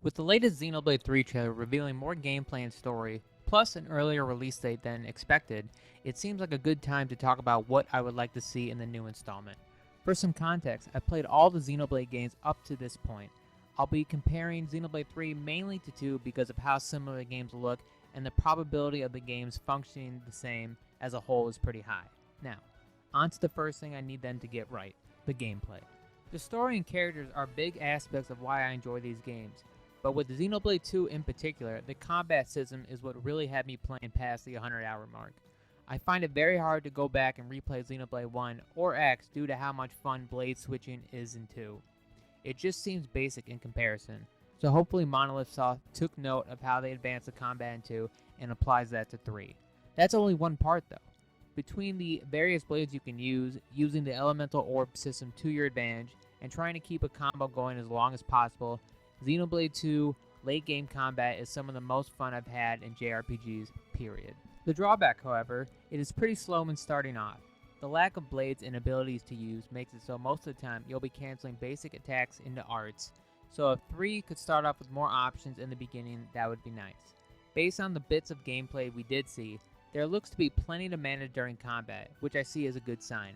With the latest Xenoblade 3 trailer revealing more gameplay and story, plus an earlier release date than expected, it seems like a good time to talk about what I would like to see in the new installment. For some context, I've played all the Xenoblade games up to this point. I'll be comparing Xenoblade 3 mainly to 2 because of how similar the games look, and the probability of the games functioning the same as a whole is pretty high. Now, on to the first thing I need them to get right, the gameplay. The story and characters are big aspects of why I enjoy these games. But with Xenoblade 2 in particular, the combat system is what really had me playing past the 100-hour mark. I find it very hard to go back and replay Xenoblade 1 or X due to how much fun blade switching is in 2. It just seems basic in comparison, so hopefully Monolith Soft took note of how they advanced the combat in 2 and applies that to 3. That's only one part though. Between the various blades you can use, using the elemental orb system to your advantage, and trying to keep a combo going as long as possible, Xenoblade 2 late game combat is some of the most fun I've had in JRPGs, period. The drawback, however, it is pretty slow when starting off. The lack of blades and abilities to use makes it so most of the time you'll be canceling basic attacks into arts, so if 3 could start off with more options in the beginning, that would be nice. Based on the bits of gameplay we did see, there looks to be plenty to manage during combat, which I see as a good sign.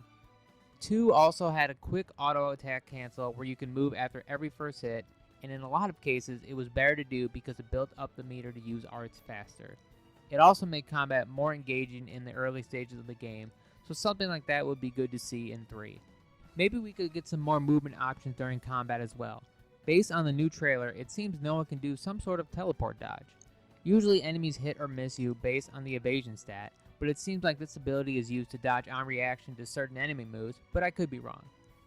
2 also had a quick auto attack cancel where you can move after every first hit, and in a lot of cases it was better to do because it built up the meter to use arts faster. It also made combat more engaging in the early stages of the game, so something like that would be good to see in 3. Maybe we could get some more movement options during combat as well. Based on the new trailer, it seems no one can do some sort of teleport dodge. Usually enemies hit or miss you based on the evasion stat, but it seems like this ability is used to dodge on reaction to certain enemy moves, but I could be wrong.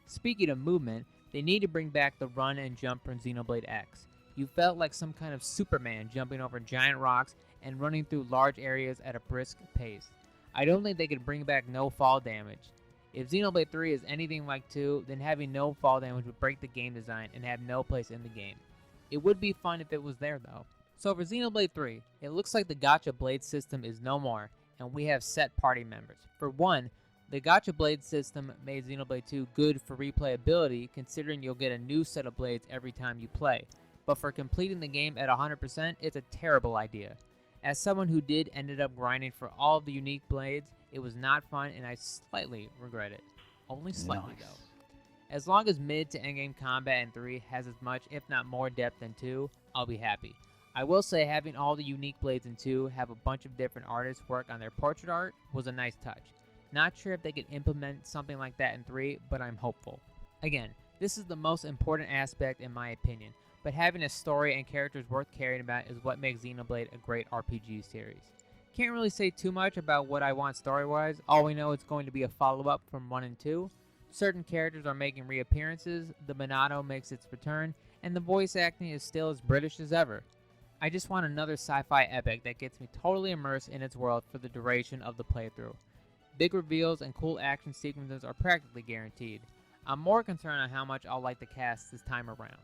Speaking of movement, they need to bring back the run and jump from Xenoblade X. You felt like some kind of Superman jumping over giant rocks and running through large areas at a brisk pace. I don't think they could bring back no fall damage. If Xenoblade 3 is anything like 2, then having no fall damage would break the game design and have no place in the game. It would be fun if it was there though. So for Xenoblade 3, it looks like the Gacha Blade system is no more, and we have set party members. For one, the Gacha Blade system made Xenoblade 2 good for replayability, considering you'll get a new set of blades every time you play. But for completing the game at 100%, it's a terrible idea. As someone who ended up grinding for all of the unique blades, it was not fun and I slightly regret it. Only slightly though. As long as mid to endgame combat in 3 has as much, if not more depth than 2, I'll be happy. I will say having all the unique blades in 2 have a bunch of different artists work on their portrait art was a nice touch. Not sure if they could implement something like that in 3, but I'm hopeful. Again, this is the most important aspect in my opinion, but having a story and characters worth caring about is what makes Xenoblade a great RPG series. Can't really say too much about what I want story-wise, all we know it's going to be a follow-up from 1 and 2. Certain characters are making reappearances, the Monado makes its return, and the voice acting is still as British as ever. I just want another sci-fi epic that gets me totally immersed in its world for the duration of the playthrough. Big reveals and cool action sequences are practically guaranteed. I'm more concerned on how much I'll like the cast this time around.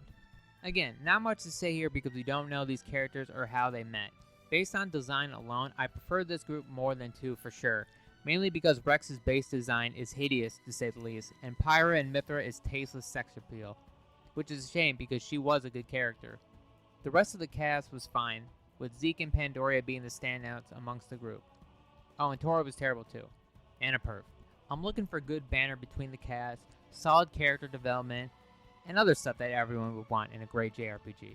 Again, not much to say here because we don't know these characters or how they met. Based on design alone, I prefer this group more than 2 for sure, mainly because Rex's base design is hideous to say the least, and Pyra and Mithra is tasteless sex appeal, which is a shame because she was a good character. The rest of the cast was fine, with Zeke and Pandoria being the standouts amongst the group. Oh, and Tora was terrible too. And a perv. I'm looking for good banner between the cast, solid character development, and other stuff that everyone would want in a great JRPG.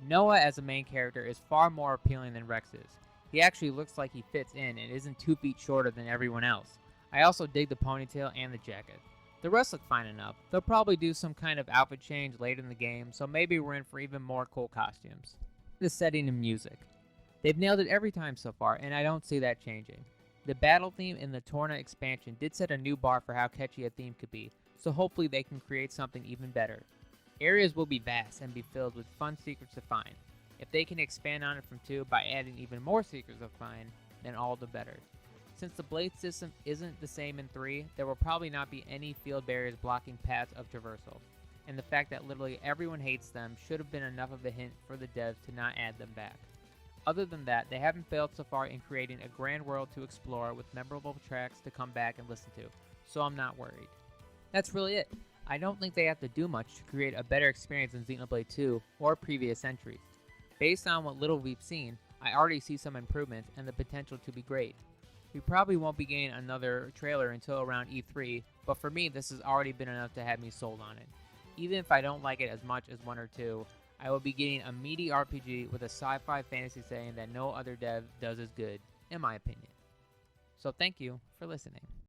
Noah as a main character is far more appealing than Rex is. He actually looks like he fits in and isn't 2 feet shorter than everyone else. I also dig the ponytail and the jacket. The rest look fine enough. They'll probably do some kind of outfit change later in the game, so maybe we're in for even more cool costumes. The setting and music. They've nailed it every time so far, and I don't see that changing. The battle theme in the Torna expansion did set a new bar for how catchy a theme could be, so hopefully they can create something even better. Areas will be vast and be filled with fun secrets to find. If they can expand on it from 2 by adding even more secrets to find, then all the better. Since the blade system isn't the same in 3, there will probably not be any field barriers blocking paths of traversal, and the fact that literally everyone hates them should have been enough of a hint for the devs to not add them back. Other than that, they haven't failed so far in creating a grand world to explore with memorable tracks to come back and listen to, so I'm not worried. That's really it. I don't think they have to do much to create a better experience than Xenoblade 2 or previous entries. Based on what little we've seen, I already see some improvements and the potential to be great. We probably won't be getting another trailer until around E3, but for me this has already been enough to have me sold on it. Even if I don't like it as much as 1 or 2, I will be getting a meaty RPG with a sci-fi fantasy setting that no other dev does as good, in my opinion. So thank you for listening.